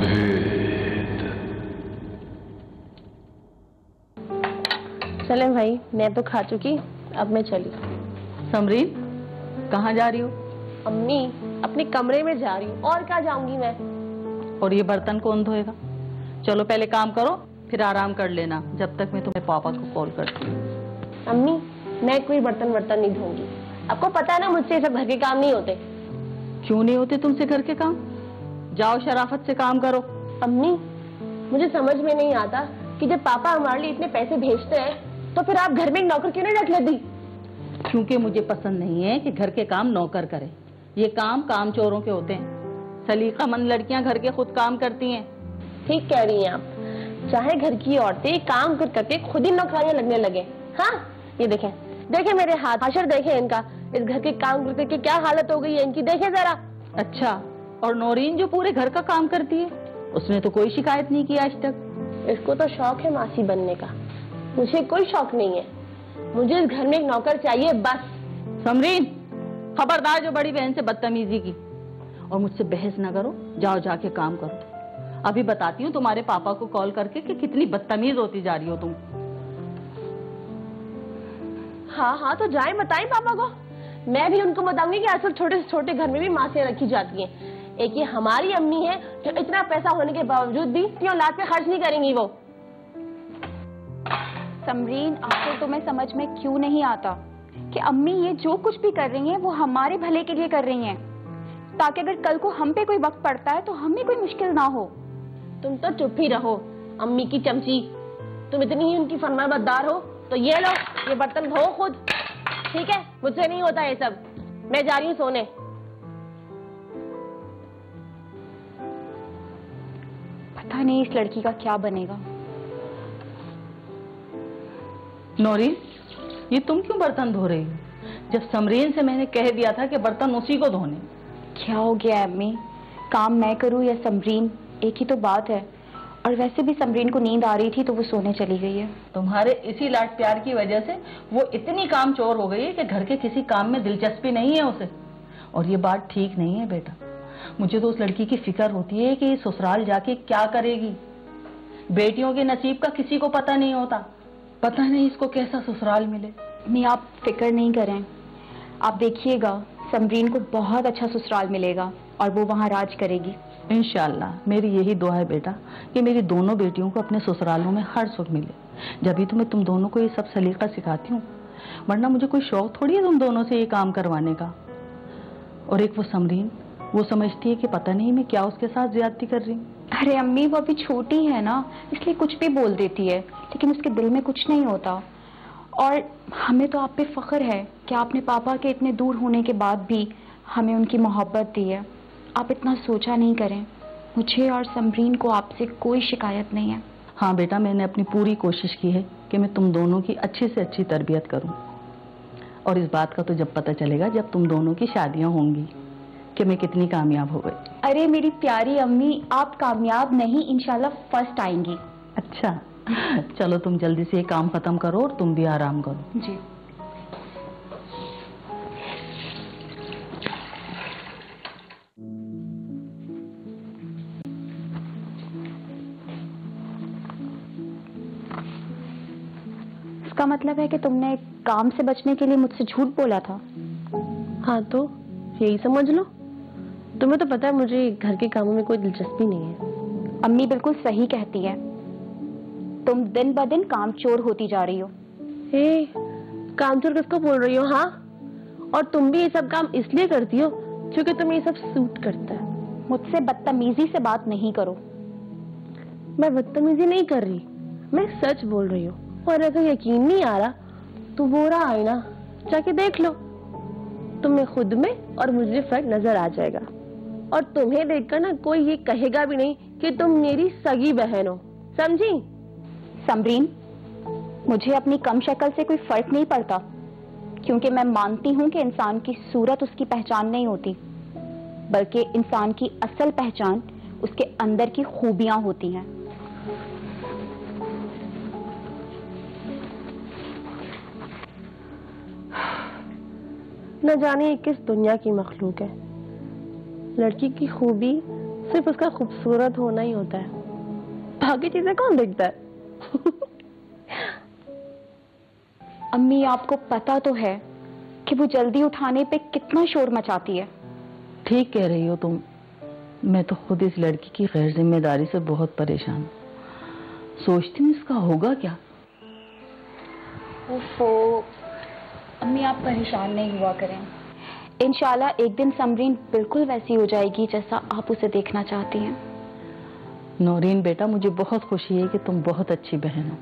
भेद। चले भाई, मैं तो खा चुकी, अब मैं चली। समरीन, कहाँ जा रही हो? अम्मी, अपने कमरे में जा रही हूँ, और कहाँ जाऊंगी मैं। और ये बर्तन कौन धोएगा? चलो पहले काम करो, फिर आराम कर लेना, जब तक मैं तुम्हारे पापा को कॉल करती हूँ। अम्मी, मैं कोई बर्तन नहीं धोऊंगी। आपको पता है ना, मुझसे सब घर के काम नहीं होते। क्यों नहीं होते तुमसे घर के काम? जाओ शराफत से काम करो। अम्मी, मुझे समझ में नहीं आता कि जब पापा हमारे लिए इतने पैसे भेजते हैं तो फिर आप घर में एक नौकर क्यों नहीं रख लेती? क्योंकि मुझे पसंद नहीं है कि घर के काम नौकर करे। ये काम कामचोरों के होते हैं। सलीकामंद लड़कियां घर के खुद काम करती हैं। ठीक कह रही हैं आप। चाहे घर की औरतें काम कर करके खुद ही नौकरानियां लगने लगे। हाँ, ये देखें, देखें मेरे हाथ, हाशर देखें इनका। इस घर के काम कर करके क्या हालत हो गई है इनकी, देखें जरा। अच्छा, और नौरीन जो पूरे घर का काम करती है, उसने तो कोई शिकायत नहीं की आज तक। इसको तो शौक है मासी बनने का, मुझे कोई शौक नहीं है। मुझे इस घर में एक नौकर चाहिए बस। समरीन, खबरदार जो बड़ी बहन से बदतमीजी की। और मुझसे बहस ना करो, जाओ जाके काम करो। अभी बताती हूँ तुम्हारे पापा को कॉल करके कि कितनी बदतमीज होती जा रही हो तुम। हाँ हाँ, तो जाए बताएं पापा को। मैं भी उनको बताऊंगी कि आजकल छोटे से छोटे घर में भी मासियां रखी जाती हैं। एक ये हमारी अम्मी है जो इतना पैसा होने के बावजूद भी अपनी औलाद पे खर्च नहीं करेंगी वो। समरीन, आपको तुम्हें समझ में क्यों नहीं आता कि अम्मी ये जो कुछ भी कर रही हैं वो हमारे भले के लिए कर रही हैं, ताकि अगर कल को हम पे कोई वक्त पड़ता है तो हमें कोई मुश्किल ना हो। तुम तो चुप ही रहो अम्मी की चमची। तुम इतनी ही उनकी फरमाबरदार हो तो ये लो, ये बर्तन धो खुद। ठीक है, मुझसे नहीं होता ये सब। मैं जा रही हूँ सोने। पता नहीं इस लड़की का क्या बनेगा। नौरीन, ये तुम क्यों बर्तन धो रही हो, जब समरीन से मैंने कह दिया था कि बर्तन उसी को धोने। क्या हो गया अम्मी, काम मैं करूं या समरीन, एक ही तो बात है। और वैसे भी समरीन को नींद आ रही थी तो वो सोने चली गई है। तुम्हारे इसी लाड प्यार की वजह से वो इतनी काम चोर हो गई है कि घर के किसी काम में दिलचस्पी नहीं है उसे। और ये बात ठीक नहीं है बेटा। मुझे तो उस लड़की की फिक्र होती है कि ससुराल जाके क्या करेगी। बेटियों के नसीब का किसी को पता नहीं होता। पता नहीं इसको कैसा ससुराल मिले। नहीं, आप फिक्र नहीं करें। आप देखिएगा, समरीन को बहुत अच्छा ससुराल मिलेगा और वो वहाँ राज करेगी इंशाल्लाह। मेरी यही दुआ है बेटा कि मेरी दोनों बेटियों को अपने ससुरालों में हर सुख मिले। जब तो मैं तुम दोनों को ये सब सलीका सिखाती हूँ, वरना मुझे कोई शौक थोड़ी है तुम दोनों से ये काम करवाने का। और एक वो समरीन, वो समझती है कि पता नहीं मैं क्या उसके साथ ज्यादती कर रही हूँ। अरे अम्मी, वो अभी छोटी है ना, इसलिए कुछ भी बोल देती है, लेकिन उसके दिल में कुछ नहीं होता। और हमें तो आप पे फख्र है कि आपने पापा के इतने दूर होने के बाद भी हमें उनकी मोहब्बत दी है। आप इतना सोचा नहीं करें। मुझे और समरीन को आपसे कोई शिकायत नहीं है। हाँ बेटा, मैंने अपनी पूरी कोशिश की है कि मैं तुम दोनों की अच्छी से अच्छी तरबियत करूं। और इस बात का तो जब पता चलेगा जब तुम दोनों की शादियां होंगी कि मैं कितनी कामयाब हो गई। अरे मेरी प्यारी अम्मी, आप कामयाब नहीं, इंशाल्लाह फर्स्ट आएंगी। अच्छा, चलो तुम जल्दी से ये काम खत्म करो और तुम भी आराम करो। जी। इसका मतलब है कि तुमने काम से बचने के लिए मुझसे झूठ बोला था। हाँ, तो यही समझ लो। तुम्हें तो पता है मुझे घर के कामों में कोई दिलचस्पी नहीं है। अम्मी बिल्कुल सही कहती है, तुम दिन ब दिन कामचोर होती जा रही हो। कामचोर किसको बोल रही हो? हाँ, और तुम भी ये सब काम इसलिए करती हो क्योंकि तुम्हें ये सब सूट करता है। मुझसे बदतमीजी से बात नहीं करो। मैं बदतमीजी नहीं कर रही, मैं सच बोल रही हूँ। और अगर यकीन नहीं आ रहा तो वो रहा आईना, जाके देख लो। तुम्हें खुद में और मुझे फर्क नजर आ जाएगा। और तुम्हें देखकर ना कोई ये कहेगा भी नहीं कि तुम मेरी सगी बहन हो, समझी? समरीन, मुझे अपनी कम शक्ल से कोई फर्क नहीं पड़ता, क्योंकि मैं मानती हूँ कि इंसान की सूरत उसकी पहचान नहीं होती, बल्कि इंसान की असल पहचान उसके अंदर की खूबियां होती हैं। न जाने ये किस दुनिया की मखलूक है। लड़की की खूबी सिर्फ उसका खूबसूरत होना ही होता है, बाकी चीजें कौन देखता है? अम्मी आपको पता तो है कि वो जल्दी उठाने पे कितना शोर मचाती है। ठीक कह रही हो तुम। मैं तो खुद इस लड़की की गैर जिम्मेदारी से बहुत परेशान हूँ। सोचती हूँ इसका होगा क्या। ओफो, अम्मी आप परेशान नहीं हुआ करें। इंशाल्लाह एक दिन समरीन बिल्कुल वैसी हो जाएगी जैसा आप उसे देखना चाहती हैं। नौरीन बेटा, मुझे बहुत खुशी है कि तुम बहुत अच्छी बहन हो,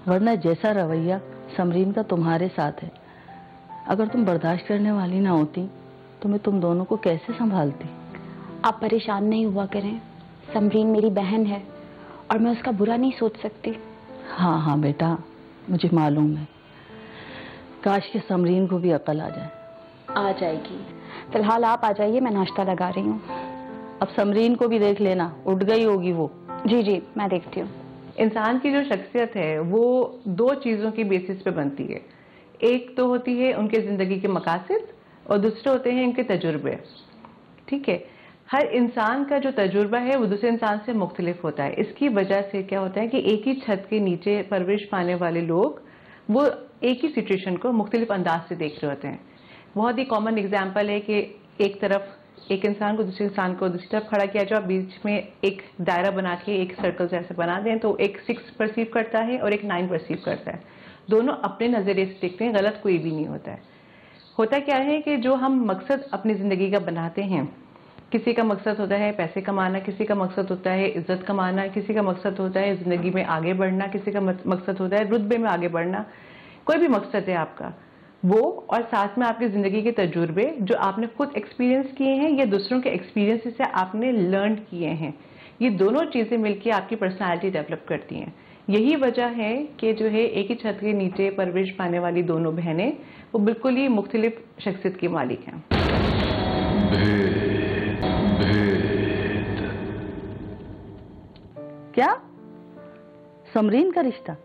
वरना जैसा रवैया समरीन का तुम्हारे साथ है, अगर तुम बर्दाश्त करने वाली ना होती तो मैं तुम दोनों को कैसे संभालती। आप परेशान नहीं हुआ करें, समरीन मेरी बहन है और मैं उसका बुरा नहीं सोच सकती। हाँ हाँ बेटा, मुझे मालूम है। काश कि समरीन को भी अकल आ जाए। आ जाएगी। फिलहाल आप आ जाइए, मैं नाश्ता लगा रही हूँ। अब समरीन को भी देख लेना, उठ गई होगी वो। जी जी, मैं देखती हूँ। इंसान की जो शख्सियत है वो दो चीज़ों की बेसिस पे बनती है। एक तो होती है उनके ज़िंदगी के मकासद और दूसरे होते हैं उनके तजुर्बे। ठीक है, हर इंसान का जो तजुर्बा है वो दूसरे इंसान से मुख्तलिफ होता है। इसकी वजह से क्या होता है कि एक ही छत के नीचे परवरिश पाने वाले लोग वो एक ही सिचुएशन को मुख्तलिफ अंदाज से देख रहे होते हैं। बहुत ही कॉमन एग्जाम्पल है कि एक तरफ एक इंसान को दूसरे इंसान को दूसरी तरफ खड़ा किया जाए, बीच में एक दायरा बना के एक सर्कल जैसे बना दें तो एक 6 परसीव करता है और एक 9 परसीव करता है। दोनों अपने नज़रिए से देखते हैं, गलत कोई भी नहीं होता है। होता क्या है कि जो हम मकसद अपनी ज़िंदगी का बनाते हैं, किसी का मकसद होता है पैसे कमाना, किसी का मकसद होता है इज्जत कमाना, किसी का मकसद होता है ज़िंदगी में आगे बढ़ना, किसी का मकसद होता है रुतबे में आगे बढ़ना। कोई भी मकसद है आपका, वो और साथ में आपकी ज़िंदगी के तजुर्बे जो आपने खुद एक्सपीरियंस किए हैं या दूसरों के एक्सपीरियंस से आपने लर्न किए हैं, ये दोनों चीज़ें मिलकर आपकी पर्सनालिटी डेवलप करती हैं। यही वजह है कि जो है एक ही छत के नीचे परवरिश पाने वाली दोनों बहनें वो बिल्कुल ही मुख्तलिफ शख्सियत की मालिक हैं। क्या समरीन का रिश्ता?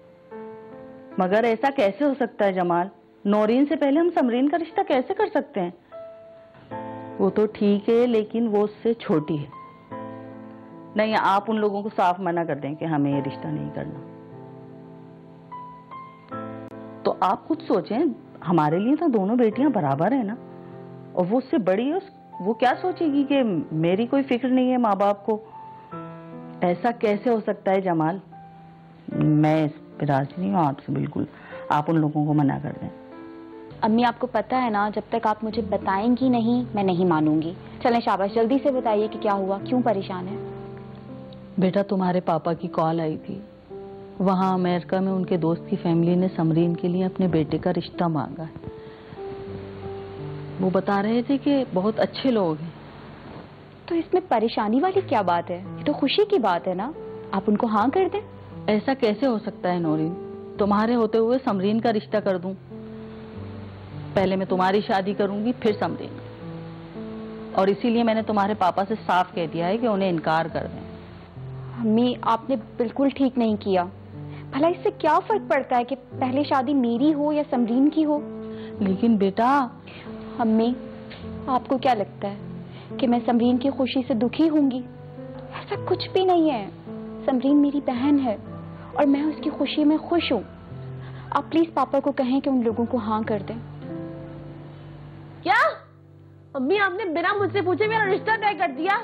मगर ऐसा कैसे हो सकता है जमाल? नौरीन से पहले हम समरीन का रिश्ता कैसे कर सकते हैं? वो तो ठीक है लेकिन वो उससे छोटी है। नहीं, आप उन लोगों को साफ मना कर दें कि हमें ये रिश्ता नहीं करना। तो आप खुद सोचें, हमारे लिए तो दोनों बेटियां बराबर है ना, और वो उससे बड़ी है, वो क्या सोचेगी कि मेरी कोई फिक्र नहीं है माँ बाप को? ऐसा कैसे हो सकता है जमाल? मैं इस पे राजी नहीं हूँ आपसे बिल्कुल। आप उन लोगों को मना कर दें। अम्मी आपको पता है ना, जब तक आप मुझे बताएंगी नहीं मैं नहीं मानूंगी। चलें शाबाश, जल्दी से बताइए कि क्या हुआ, क्यों परेशान है? बेटा, तुम्हारे पापा की कॉल आई थी। वहाँ अमेरिका में उनके दोस्त की फैमिली ने समरीन के लिए अपने बेटे का रिश्ता मांगा है। वो बता रहे थे कि बहुत अच्छे लोग हैं। तो इसमें परेशानी वाली क्या बात है? ये तो खुशी की बात है ना, आप उनको हाँ कर दें। ऐसा कैसे हो सकता है नौरीन? तुम्हारे होते हुए समरीन का रिश्ता कर दूं? पहले मैं तुम्हारी शादी करूंगी फिर समरीन। और इसीलिए मैंने तुम्हारे पापा से साफ कह दिया है कि उन्हें इनकार कर दें। अम्मी आपने बिल्कुल ठीक नहीं किया। भला इससे क्या फर्क पड़ता है कि पहले शादी मेरी हो या समरीन की हो? लेकिन बेटा। अम्मी आपको क्या लगता है कि मैं समरीन की खुशी से दुखी होंगी? ऐसा कुछ भी नहीं है। समरीन मेरी बहन है और मैं उसकी खुशी में खुश हूँ। आप प्लीज पापा को कहें कि उन लोगों को हाँ कर दें। क्या अम्मी, आपने बिना मुझसे पूछे मेरा रिश्ता तय कर दिया,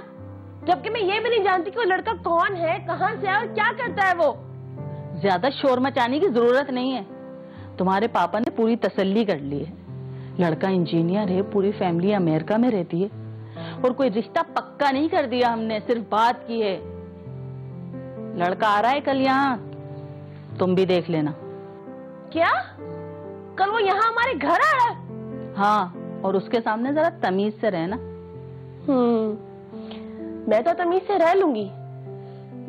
जबकि मैं ये भी नहीं जानती कि वो लड़का कौन है, कहाँ से है और क्या करता है वो? ज्यादा शोर मचाने की जरूरत नहीं है। तुम्हारे पापा ने पूरी तसल्ली कर ली है। लड़का इंजीनियर है, पूरी फैमिली अमेरिका में रहती है, और कोई रिश्ता पक्का नहीं कर दिया हमने, सिर्फ बात की है। लड़का आ रहा है कल यहाँ, तुम भी देख लेना। क्या कल वो यहाँ हमारे घर आ रहा है? हाँ, और उसके सामने जरा तमीज से रहना। मैं तो तमीज से रह लूंगी,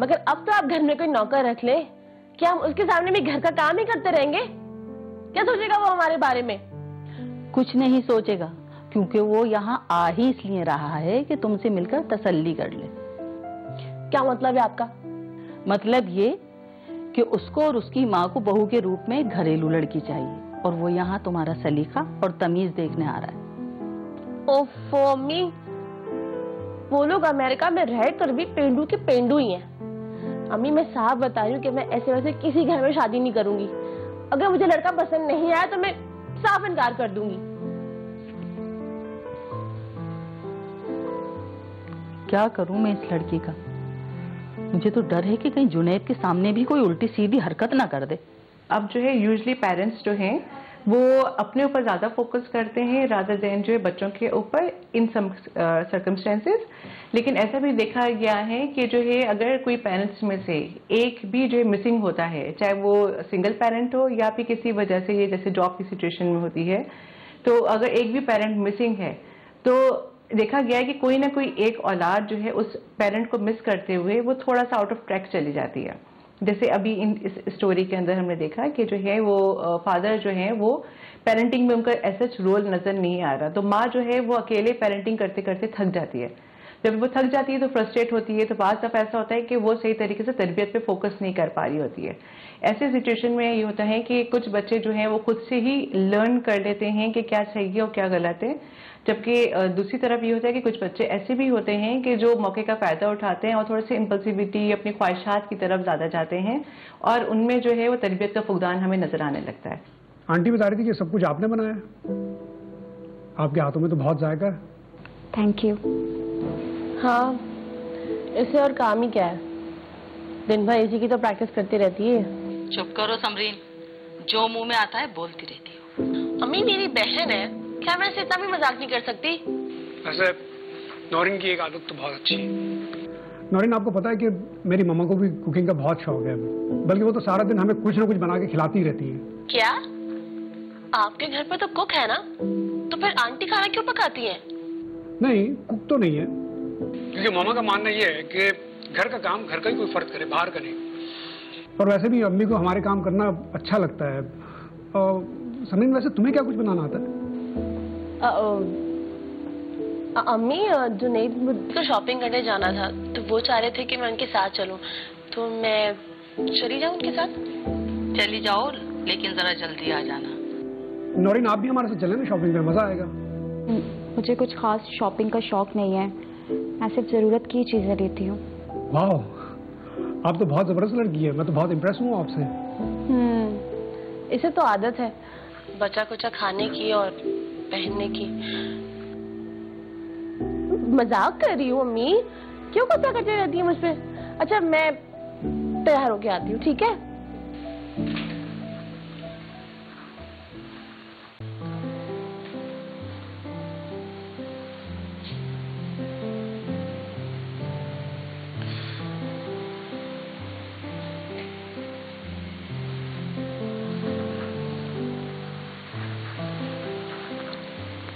मगर अब तो आप घर में कोई नौकर रख ले, क्या हम उसके सामने भी घर का काम ही करते रहेंगे? क्या सोचेगा वो हमारे बारे में? कुछ नहीं सोचेगा, क्योंकि वो यहाँ आ ही इसलिए रहा है कि तुमसे मिलकर तसल्ली कर ले। क्या मतलब है आपका? मतलब ये कि उसको और उसकी माँ को बहू के रूप में घरेलू लड़की चाहिए, और वो यहाँ तुम्हारा सलीका और तमीज देखने आ रहा है। ओफो अम्मी, वो लोग अमेरिका में रहकर भी पेंडू के पेंडू ही हैं। अम्मी मैं साफ बता रही हूँ कि मैं ऐसे वैसे किसी घर में शादी नहीं करूंगी। अगर मुझे लड़का पसंद नहीं आया तो मैं साफ इनकार कर दूंगी। क्या करूं मैं इस लड़की का? मुझे तो डर है कि कहीं जुनैद के सामने भी कोई उल्टी सीधी हरकत ना कर दे। अब जो है यूजुअली पेरेंट्स जो हैं वो अपने ऊपर ज़्यादा फोकस करते हैं रादर देन जो है बच्चों के ऊपर इन सम सर्कमस्टेंसेस। लेकिन ऐसा भी देखा गया है कि जो है अगर कोई पेरेंट्स में से एक भी जो है मिसिंग होता है, चाहे वो सिंगल पेरेंट हो या फिर किसी वजह से ये जैसे जॉब की सिचुएशन में होती है, तो अगर एक भी पेरेंट मिसिंग है तो देखा गया है कि कोई ना कोई एक औलाद जो है उस पेरेंट को मिस करते हुए वो थोड़ा सा आउट ऑफ ट्रैक चली जाती है। जैसे अभी इस स्टोरी के अंदर हमने देखा कि जो है वो फादर जो है वो पेरेंटिंग में उनका ऐसा रोल नजर नहीं आ रहा, तो माँ जो है वो अकेले पेरेंटिंग करते करते थक जाती है। जब वो थक जाती है तो फ्रस्ट्रेट होती है, तो बाद दफा ऐसा होता है कि वो सही तरीके से तरबियत पे फोकस नहीं कर पा रही होती है। ऐसे सिचुएशन में ये होता है कि कुछ बच्चे जो हैं वो खुद से ही लर्न कर लेते हैं कि क्या सही और क्या गलत है, जबकि दूसरी तरफ ये होता है कि कुछ बच्चे ऐसे भी होते हैं कि जो मौके का फायदा उठाते हैं और थोड़े से इम्पल्सिविटी अपनी ख्वाहिशात की तरफ ज्यादा जाते हैं और उनमें जो है वो तरबियत का फुकदान हमें नजर आने लगता है। आंटी बता रही थी कि सब कुछ आपने बनाया, आपके हाथों में तो बहुत जायका है। Thank you. हाँ, इससे और काम ही क्या है, दिन भर इसी की तो प्रैक्टिस करती रहती है। चुप करो समरीन, जो मुंह में आता है बोलती रहती हो। अम्मी मेरी बहन है, क्या मैं इससे इतना भी मजाक नहीं कर सकती? वैसे नौरीन की एक आदत तो बहुत अच्छी है। नौरीन, आपको पता है कि मेरी मम्मा को भी कुकिंग का बहुत शौक है, बल्कि वो तो सारा दिन हमें कुछ ना कुछ बना के खिलाती रहती है। क्या आपके घर पर तो कुक है ना, तो फिर आंटी खाना क्यों पकाती है? नहीं, कुक तो नहीं है, क्योंकि मम्मा का मानना ये है कि घर का काम घर का ही कोई फर्क करे, बाहर का नहीं। और वैसे भी अम्मी को हमारे काम करना अच्छा लगता है। और समरीन, वैसे तुम्हें क्या कुछ बनाना आता है? अम्मी जुनैद मुझको शॉपिंग करने जाना था, तो वो चाह रहे थे कि मैं उनके साथ चलूं, तो मैं चली जाऊं उनके साथ? चली जाओ, लेकिन जरा जल्दी आ जाना। नौरीन, आप भी हमारे साथ चलें ना, शॉपिंग पे मजा आएगा। मुझे कुछ खास शॉपिंग का शौक नहीं है, मैं सिर्फ जरूरत की चीजें लेती हूँ। वाह, आप तो बहुत जबरदस्त लड़की है, मैं तो बहुत इम्प्रेस हूँ आपसे। इसे तो आदत है बचा कुचा खाने की और पहनने की। मजाक कर रही हूँ अम्मी, क्यों गुस्सा करती रहती है मुझ पे? अच्छा, मैं तैयार होके आती हूँ, ठीक है?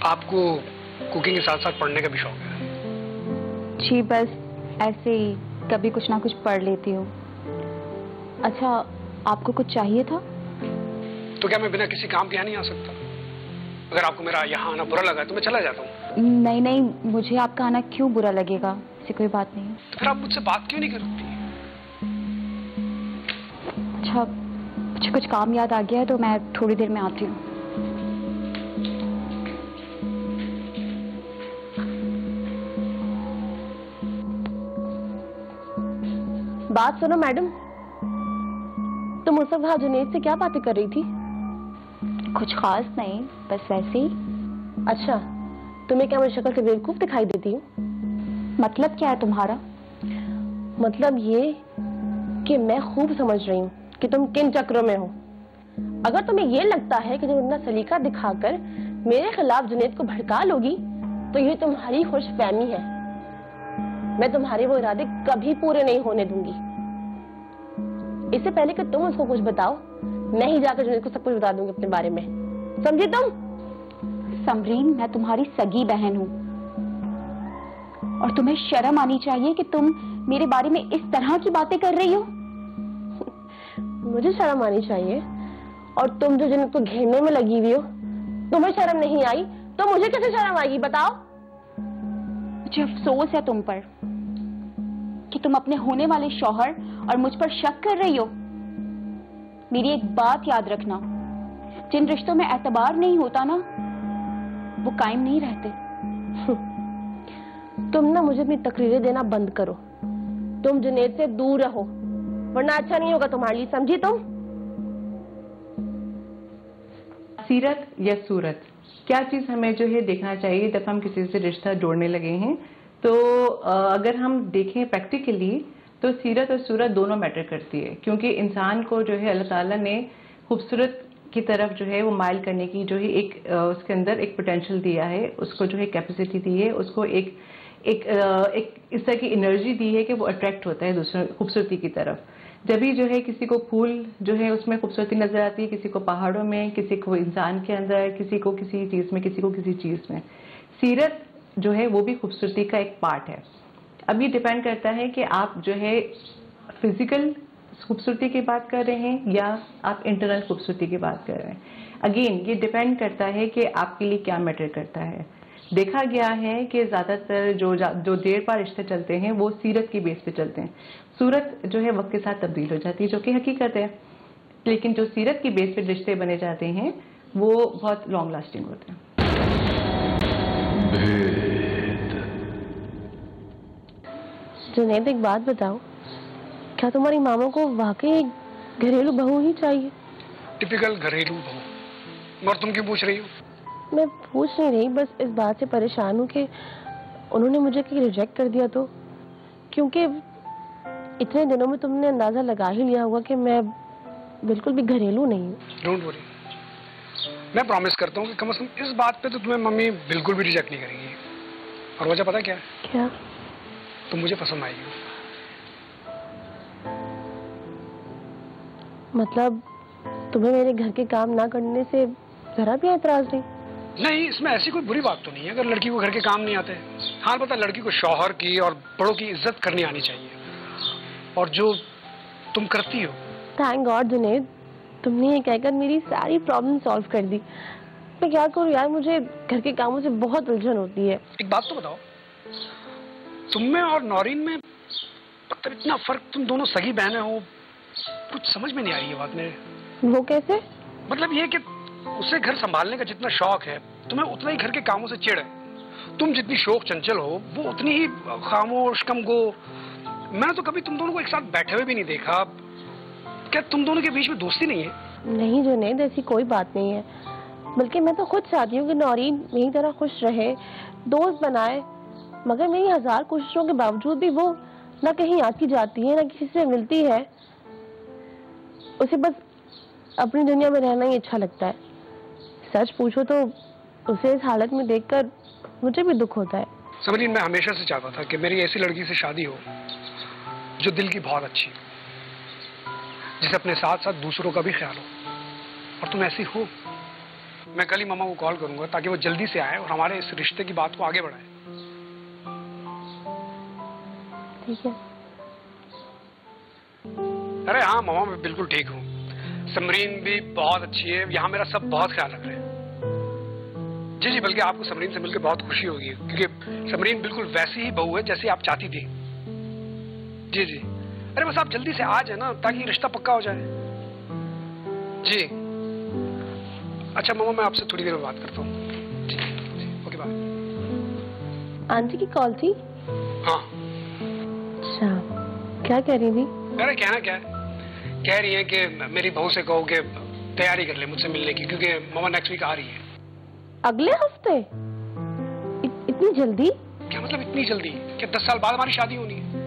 आपको कुकिंग के साथ साथ पढ़ने का भी शौक है? जी, बस ऐसे ही कभी कुछ ना कुछ पढ़ लेती हूँ। अच्छा, आपको कुछ चाहिए था? तो क्या मैं बिना किसी काम के यहाँ नहीं आ सकता? अगर आपको मेरा यहाँ आना बुरा लगा तो मैं चला जाता हूँ। नहीं नहीं, मुझे आपका आना क्यों बुरा लगेगा, ऐसी कोई बात नहीं है। तो फिर आप मुझसे बात क्यों नहीं करती? अच्छा, मुझे कुछ काम याद आ गया है तो मैं थोड़ी देर में आती हूँ। बात सुनो मैडम, तुम उस वक्त जुनैद से क्या बातें कर रही थी? कुछ खास नहीं, बस वैसे ही। अच्छा, तुम्हें क्या मेरी शक्ल से बेवकूफ दिखाई देती हूँ? मतलब क्या है तुम्हारा? मतलब ये कि मैं खूब समझ रही हूँ कि तुम किन चक्रों में हो। अगर तुम्हें ये लगता है कि तुम इतना सलीका दिखाकर मेरे खिलाफ जुनैद को भड़का लोगी, तो ये तुम्हारी खुशफहमी है। मैं तुम्हारे वो इरादे कभी पूरे नहीं होने दूंगी। इससे पहले कि तुम उसको कुछ बताओ, मैं ही जाकर जुनैद को सब कुछ बता दूंगी अपने बारे में, समझी तुम? समरीन, मैं तुम्हारी सगी बहन हूँ और तुम्हें शर्म आनी चाहिए कि तुम मेरे बारे में इस तरह की बातें कर रही हो। मुझे शर्म आनी चाहिए, और तुम जो जुनैद को घेरने में लगी हुई हो, तुम्हें शर्म नहीं आई तो मुझे कैसे शर्म आएगी, बताओ? मुझे अफसोस है तुम पर कि तुम अपने होने वाले शौहर और मुझ पर शक कर रही हो। मेरी एक बात याद रखना, जिन रिश्तों में एतबार नहीं होता ना, वो कायम नहीं रहते। तुम ना मुझे अपनी तकरीरें देना बंद करो। तुम जुनैद से दूर रहो, वरना अच्छा नहीं होगा तुम्हारे लिए, समझी तुम? सीरत या सूरत, क्या चीज हमें जो है देखना चाहिए जब हम किसी से रिश्ता जोड़ने लगे हैं? तो अगर हम देखें प्रैक्टिकली तो सीरत और सूरत दोनों मैटर करती है, क्योंकि इंसान को जो है अल्लाह ताला ने खूबसूरत की तरफ जो है वो माइल करने की जो है एक उसके अंदर एक पोटेंशियल दिया है, उसको जो है कैपेसिटी दी है, उसको एक इस तरह की एनर्जी दी है कि वो अट्रैक्ट होता है दूसरे खूबसूरती की तरफ। जब भी जो है किसी को फूल जो है उसमें खूबसूरती नजर आती है, किसी को पहाड़ों में, किसी को इंसान के अंदर, किसी को किसी चीज में, किसी को किसी चीज में। सीरत जो है वो भी खूबसूरती का एक पार्ट है। अब ये डिपेंड करता है कि आप जो है फिजिकल खूबसूरती की बात कर रहे हैं या आप इंटरनल खूबसूरती की बात कर रहे हैं। अगेन ये डिपेंड करता है कि आपके लिए क्या मैटर करता है। देखा गया है कि ज्यादातर जो देर पार रिश्ते चलते हैं वो सीरत की बेस पे चलते हैं। सूरत जो है वक्त के साथ तब्दील हो जाती है, जो कि हकीकत है, लेकिन जो सीरत की बेस पे रिश्ते बने जाते हैं वो बहुत लॉन्ग लास्टिंग होते हैं। जुनैद एक बात बताओ, क्या तुम्हारी मामा को वाकई एक घरेलू बहू ही चाहिए? टिपिकल घरेलू बहू। और तुम क्यों पूछ रही हो? मैं पूछ नहीं रही, बस इस बात से परेशान हूँ कि उन्होंने मुझे कहीं रिजेक्ट कर दिया तो, क्योंकि इतने दिनों में तुमने अंदाजा लगा ही लिया होगा कि मैं बिल्कुल भी घरेलू नहीं हूँ। डोंट वरी, मैं प्रॉमिस करता हूँ कि कम से कम इस बात पे तो तुम्हें मम्मी बिल्कुल भी रिजेक्ट नहीं करेंगी। और वजह पता क्या है? क्या? तुम मुझे पसंद आएगी। मतलब तुम्हें मेरे घर के काम ना करने से जरा भी एतराज नहीं? नहीं, इसमें ऐसी कोई बुरी बात तो नहीं है अगर लड़की को घर के काम नहीं आते। हाँ पता, लड़की को शौहर की और बड़ों की इज्जत करनी आनी चाहिए, और जो तुम करती हो। थैंक गॉड जुनैद, तुमने ये कहकर मेरी सारी प्रॉब्लम सॉल्व कर दी। मैं क्या करूँ यार, मुझे घर के कामों से बहुत उलझन होती है। एक बात तो बताओ, तुम में और नौरीन में मतलब इतना फर्क, तुम दोनों सगी बहनें हो, कुछ समझ में नहीं आ रही है बात मेरे। वो कैसे? मतलब ये कि उसे घर संभालने का जितना शौक है, तुम्हें उतना ही घर के कामों से चिढ़ है। तुम जितनी शौक चंचल हो, वो उतनी ही खामोश कम गो। मैंने तो कभी तुम दोनों को एक साथ बैठे हुए भी नहीं देखा। क्या तुम दोनों के बीच में दोस्ती नहीं है? नहीं जुनैद, ऐसी कोई बात नहीं है, बल्कि मैं तो खुद चाहती हूँ कि नौरीन मेरी तरह खुश रहे, दोस्त बनाए, मगर मेरी हजार कोशिशों के बावजूद भी वो ना कहीं आती जाती है, ना किसी से मिलती है। उसे बस अपनी दुनिया में रहना ही अच्छा लगता है। सच पूछो तो उसे इस हालत में देखकर मुझे भी दुख होता है। समरीन, मैं हमेशा से चाहता था कि मेरी ऐसी लड़की से शादी हो जो दिल की बहुत अच्छी, जिसे अपने साथ साथ दूसरों का भी ख्याल हो, और तुम ऐसी हो। मैं कल ही मामा को कॉल करूंगा ताकि वो जल्दी से आए और हमारे इस रिश्ते की बात को आगे बढ़ाए। ठीक है? अरे हाँ मामा, मैं बिल्कुल ठीक हूँ। समरीन भी बहुत अच्छी है, यहाँ मेरा सब बहुत ख्याल रख रहे हैं। जी जी, बल्कि आपको समरीन से मिलकर बहुत खुशी होगी, क्योंकि समरीन बिल्कुल वैसी ही बहू है जैसी आप चाहती थी। जी जी, अरे बस आप जल्दी से आ जाए ना, ताकि रिश्ता पक्का हो जाए। जी अच्छा मामा, मैं आपसे थोड़ी देर में बात करता हूँ। जी ओके बाय। आंटी की कॉल थी? हाँ। अच्छा, क्या कह रही थी? अरे कहना क्या है, कह रही है कि मेरी बहू से कहो कि तैयारी कर ले मुझसे मिलने की, क्योंकि मामा नेक्स्ट वीक आ रही है। अगले हफ्ते? इतनी जल्दी? क्या मतलब इतनी जल्दी? क्या 10 साल बाद हमारी शादी होनी है?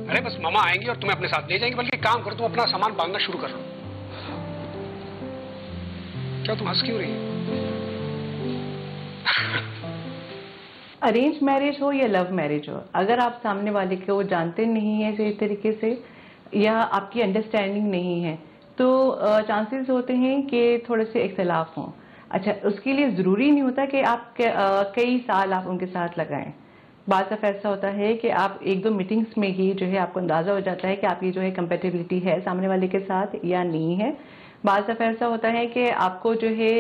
अरे बस मामा आएंगे और तुम्हें अपने साथ ले जाएंगे। बल्कि काम करो, तुम अपना सामान बांधना शुरू कर लो। क्या तुम हंस क्यों रही है? अरेंज मैरिज हो या लव मैरिज हो, अगर आप सामने वाले को जानते नहीं है सही तरीके से या आपकी अंडरस्टैंडिंग नहीं है, तो चांसेस होते हैं कि थोड़े से इख्तलाफ हों। अच्छा, उसके लिए ज़रूरी नहीं होता कि आप कई साल आप उनके साथ लगाएं। बात का ऐसा होता है कि आप एक दो मीटिंग्स में ही जो है आपको अंदाज़ा हो जाता है कि आपकी जो है कंपेटेबिलिटी है सामने वाले के साथ या नहीं है। बात का ऐसा होता है कि आपको जो है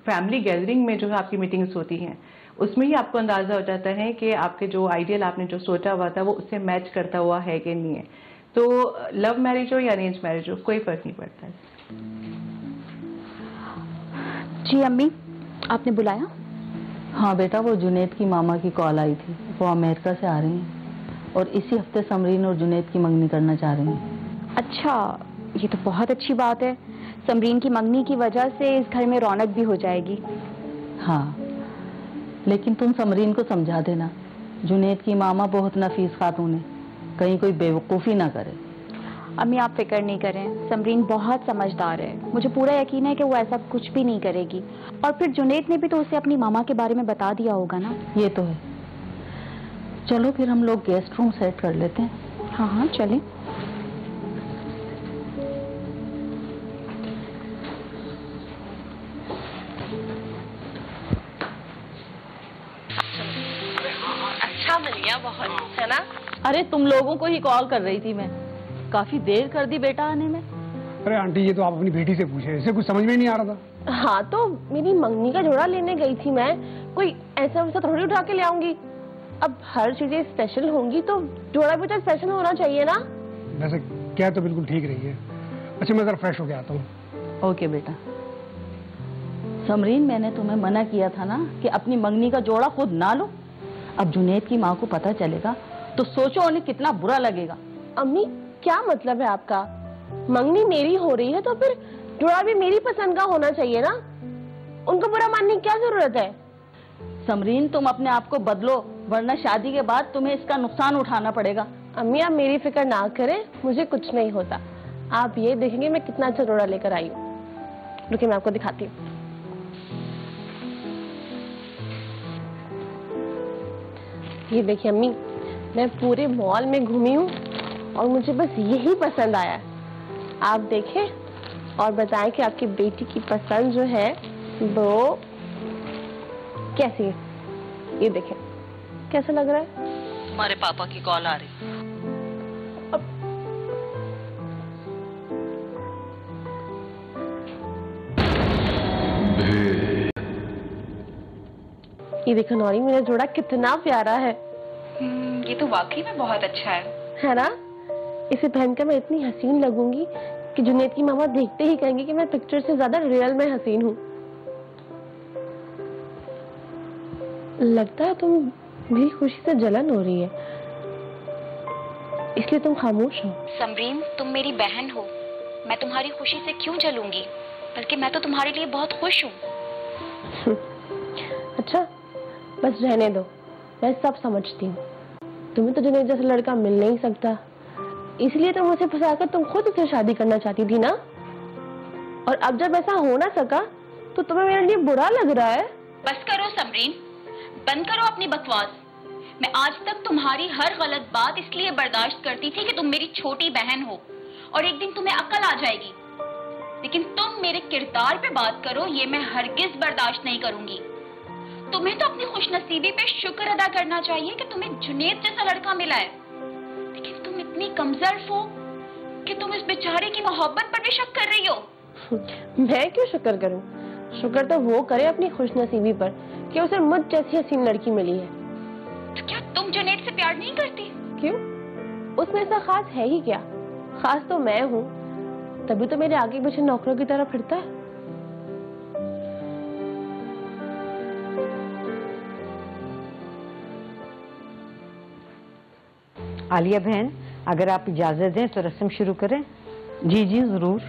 फैमिली गैदरिंग में जो है आपकी मीटिंग्स होती हैं, उसमें ही आपको अंदाज़ा हो जाता है कि आपके जो आइडियल आपने जो सोचा हुआ था वो उससे मैच करता हुआ है कि नहीं है। तो लव मैरिज हो या अरेंज मैरिज हो, कोई फर्क नहीं पड़ता है। जी अम्मी, आपने बुलाया? हाँ बेटा, वो जुनैद की मामा की कॉल आई थी, वो अमेरिका से आ रही हैं और इसी हफ्ते समरीन और जुनैद की मंगनी करना चाह रही हैं। अच्छा, ये तो बहुत अच्छी बात है। समरीन की मंगनी की वजह से इस घर में रौनक भी हो जाएगी। हाँ, लेकिन तुम समरीन को समझा देना, जुनैद की मामा बहुत नफीस खातून है, कहीं कोई बेवकूफ़ी ना करे। अम्मी आप फिक्र नहीं करें, समरीन बहुत समझदार है, मुझे पूरा यकीन है कि वो ऐसा कुछ भी नहीं करेगी। और फिर जुनैद ने भी तो उसे अपनी मामा के बारे में बता दिया होगा ना। ये तो है। चलो फिर हम लोग गेस्ट रूम सेट कर लेते हैं। हाँ हाँ चलें। अच्छा मिल गया बहुत, है ना? अरे तुम लोगों को ही कॉल कर रही थी मैं, काफी देर कर दी बेटा आने में। अरे आंटी, ये तो आप अपनी बेटी से पूछे, इसे कुछ समझ में नहीं आ रहा था। हाँ तो मेरी मंगनी का जोड़ा लेने गई थी मैं, कोई ऐसा वैसा थोड़ी उठा के ले आऊंगी। अब हर चीजें स्पेशल होंगी तो जोड़ा भी तो स्पेशल होना चाहिए ना। वैसे क्या तो बिल्कुल ठीक रही है। अच्छा मैं जरा फ्रेश होके आता हूँ। ओके बेटा। समरीन, मैंने तुम्हें मना किया था ना कि अपनी मंगनी का जोड़ा खुद ना लो। अब जुनैद की माँ को पता चलेगा तो सोचो उन्हें कितना बुरा लगेगा। अम्मी क्या मतलब है आपका? मंगनी मेरी हो रही है तो फिर जोड़ा भी मेरी पसंद का होना चाहिए ना। उनको बुरा मानने की क्या जरूरत है? समरीन, तुम अपने आप को बदलो, वरना शादी के बाद तुम्हें इसका नुकसान उठाना पड़ेगा। अम्मी आप मेरी फिक्र ना करें, मुझे कुछ नहीं होता। आप ये देखेंगे मैं कितना अच्छा जोड़ा लेकर आई हूँ। रुकिए मैं आपको दिखाती हूँ। ये देखिए अम्मी, मैं पूरे मॉल में घूमी हूँ और मुझे बस यही पसंद आया। आप देखें और बताएं कि आपकी बेटी की पसंद जो है वो कैसी है। ये देखें कैसा लग रहा है? तुम्हारे पापा की कॉल आ रही। ये देखो नौरी, मेरा जोड़ा कितना प्यारा है। ये तो वाकई में बहुत अच्छा है ना? इसे पहनकर मैं इतनी हसीन लगूंगी कि जुनैद की मामा देखते ही कहेंगे कि मैं पिक्चर से ज्यादा रियल में हसीन हूँ। लगता है तुम मेरी खुशी से जलन हो रही है, इसलिए तुम खामोश हो। समरीन, तुम मेरी बहन हो, मैं तुम्हारी खुशी से क्यों जलूंगी, बल्कि मैं तो तुम्हारे लिए बहुत खुश हूँ। अच्छा बस रहने दो, मैं सब समझती हूँ। तुम्हें तो जुनैद जैसा लड़का मिल नहीं सकता, इसलिए तुम उसे फंसाकर तुम खुद उससे शादी करना चाहती थी ना। और अब जब ऐसा हो ना सका तो तुम्हें मेरे लिए बुरा लग रहा है। बस करो समरीन, बंद करो अपनी बकवास। मैं आज तक तुम्हारी हर गलत बात इसलिए बर्दाश्त करती थी कि तुम मेरी छोटी बहन हो और एक दिन तुम्हें अक्ल आ जाएगी, लेकिन तुम मेरे किरदार पे बात करो, ये मैं हरगिज बर्दाश्त नहीं करूंगी। तुम्हें तो अपनी खुशनसीबी पे शुक्र अदा करना चाहिए कि तुम्हें जुनैद जैसा लड़का मिला है, लेकिन तुम इतनी कमजोर हो कि तुम इस बेचारे की मोहब्बत पर भी शक कर रही हो। मैं क्यों शुक्र करूं? शुक्र तो वो करे अपनी खुशनसीबी पर कि उसे मुझ जैसी हसीन लड़की मिली है। तो क्या तुम जुनैद से प्यार नहीं करती? क्यों? उसमें ऐसा खास है ही क्या? खास तो मैं हूँ, तभी तो मेरे आगे पीछे नौकरों की तरह फिरता है। आलिया बहन, अगर आप इजाजत दें तो रस्म शुरू करें। जी जी जरूर।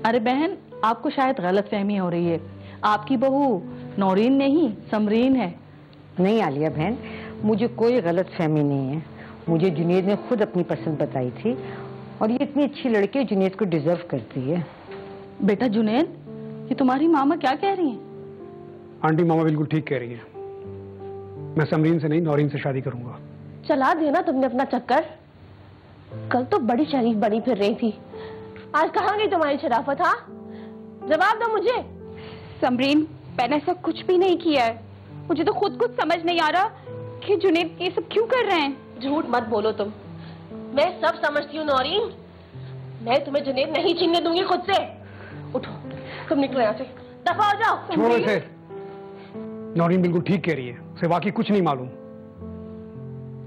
अरे बहन, आपको शायद गलतफहमी हो रही है, आपकी बहू नौरीन नहीं समरीन है। नहीं आलिया बहन, मुझे कोई गलतफहमी नहीं है। मुझे जुनैद ने खुद अपनी पसंद बताई थी और ये इतनी अच्छी लड़की जुनैद को डिजर्व करती है। बेटा जुनैद, ये तुम्हारी मामा क्या कह रही हैं? आंटी मामा बिल्कुल ठीक कह रही है। मैं समरीन से नहीं नौरीन से शादी करूंगा। चला दिया ना तुमने अपना चक्कर। कल तो बड़ी शरीफ बनी फिर रही थी, आज कहाँ गई तुम्हारी शराफत? हाँ जवाब दो मुझे। समरीन, मैंने ऐसा कुछ भी नहीं किया है। मुझे तो खुद कुछ समझ नहीं आ रहा कि जुनैद ये सब क्यों कर रहे हैं। झूठ मत बोलो तुम, मैं सब समझती हूँ नौरीन। मैं तुम्हें जुनैद नहीं छीनने दूंगी खुद से। उठो, तुम निकलो यहाँ से, दफा हो जाओ। छोड़ो इसे। नौरीन बिल्कुल ठीक कह रही है, उसे वाकई कुछ नहीं मालूम।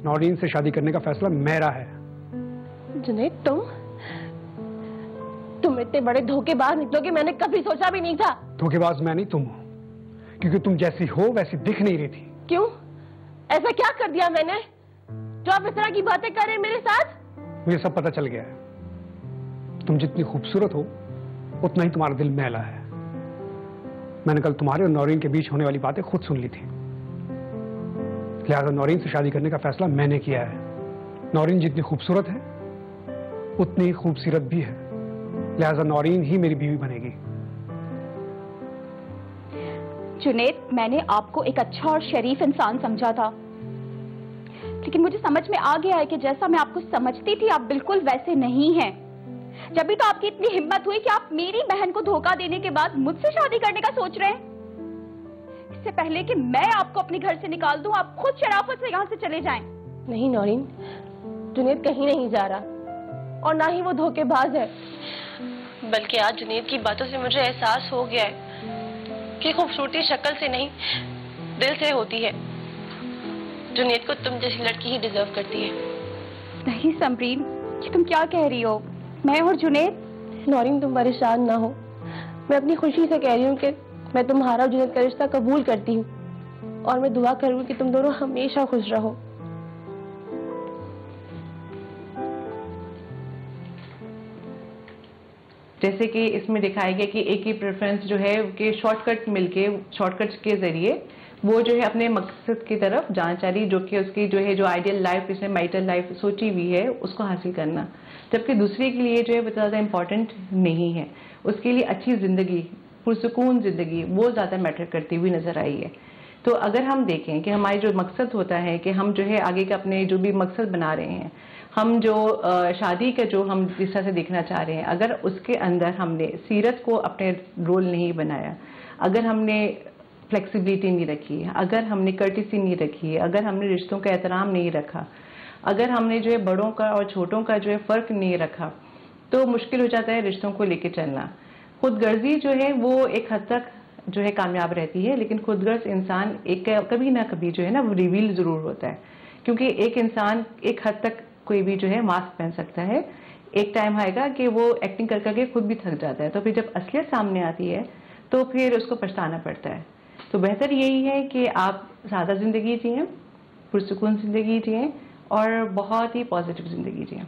नौरीन से शादी करने का फैसला मेरा है। जुनैद तुम इतने बड़े धोखेबाज निकलोगे मैंने कभी सोचा भी नहीं था। धोखेबाज मैं नहीं, तुम हो, क्योंकि तुम जैसी हो वैसी दिख नहीं रही थी। क्यों? ऐसा क्या कर दिया मैंने जो आप इस तरह की बातें कर रहे हैं मेरे साथ? मुझे सब पता चल गया है। तुम जितनी खूबसूरत हो उतना ही तुम्हारा दिल मैला है। मैंने कल तुम्हारे और नौरीन के बीच होने वाली बातें खुद सुन ली थी, लिहाजा नौरीन से शादी करने का फैसला मैंने किया है। नौरीन जितनी खूबसूरत है उतनी ही खूबसूरत भी है, लिहाजा नौरीन ही मेरी बीवी बनेगी। जुनैद, मैंने आपको एक अच्छा और शरीफ इंसान समझा था, लेकिन मुझे समझ में आ गया है कि जैसा मैं आपको समझती थी आप बिल्कुल वैसे नहीं हैं। जब भी तो आपकी इतनी हिम्मत हुई कि आप मेरी बहन को धोखा देने के बाद मुझसे शादी करने का सोच रहे हैं। इससे पहले कि मैं आपको अपने घर से निकाल दूं, आप खुद शराफत से यहाँ से चले जाएं। नहीं नौरीन, जुनैद कहीं नहीं जा रहा और ना ही वो धोखेबाज है। बल्कि आज जुनैद की बातों से मुझे एहसास हो गया है कि खूबसूरती शक्ल से नहीं दिल से होती है। जुनैद को तुम जैसी लड़की ही डिजर्व करती है। नहीं समरीन, कि तुम क्या कह रही हो? मैं और जुनैद? नौरीन तुम परेशान ना हो, मैं अपनी खुशी से कह रही हूँ कि मैं तुम्हारा और जुनैद का रिश्ता कबूल करती हूँ और मैं दुआ करूँगी कि तुम दोनों हमेशा खुश रहो। जैसे कि इसमें दिखाया गया कि एक ही प्रेफरेंस जो है कि शॉर्टकट मिलके, शॉर्टकट के जरिए वो जो है अपने मकसद की तरफ जाना चाह रही, जो कि उसकी जो है जो आइडियल लाइफ, इसने मैरिटल लाइफ सोची हुई है उसको हासिल करना, जबकि दूसरे के लिए जो है बहुत ज़्यादा इम्पोर्टेंट नहीं है। उसके लिए अच्छी ज़िंदगी, पुरसुकून ज़िंदगी, वो ज़्यादा मैटर करती हुई नज़र आई है। तो अगर हम देखें कि हमारी जो मकसद होता है कि हम जो है आगे के अपने जो भी मकसद बना रहे हैं, हम जो शादी का जो हम जिस तरह से देखना चाह रहे हैं, अगर उसके अंदर हमने सीरत को अपने रोल नहीं बनाया, अगर हमने फ्लेक्सिबिलिटी नहीं रखी है, अगर हमने कर्टिसी नहीं रखी है, अगर हमने रिश्तों का एहतराम नहीं रखा, अगर हमने जो है बड़ों का और छोटों का जो है फ़र्क नहीं रखा, तो मुश्किल हो जाता है रिश्तों को लेकर चलना। खुदगर्जी जो है वो एक हद तक जो है कामयाब रहती है, लेकिन खुदगर्ज इंसान एक कभी ना कभी जो है ना वो रिवील ज़रूर होता है, क्योंकि एक इंसान एक हद तक कोई भी जो है मास्क पहन सकता है, एक टाइम आएगा कि वो एक्टिंग कर करके खुद भी थक जाता है, तो फिर जब असलियत सामने आती है तो फिर उसको पछताना पड़ता है। तो बेहतर यही है कि आप सादा ज़िंदगी जिएं, पुरसुकून ज़िंदगी जिएं और बहुत ही पॉजिटिव ज़िंदगी जिएं।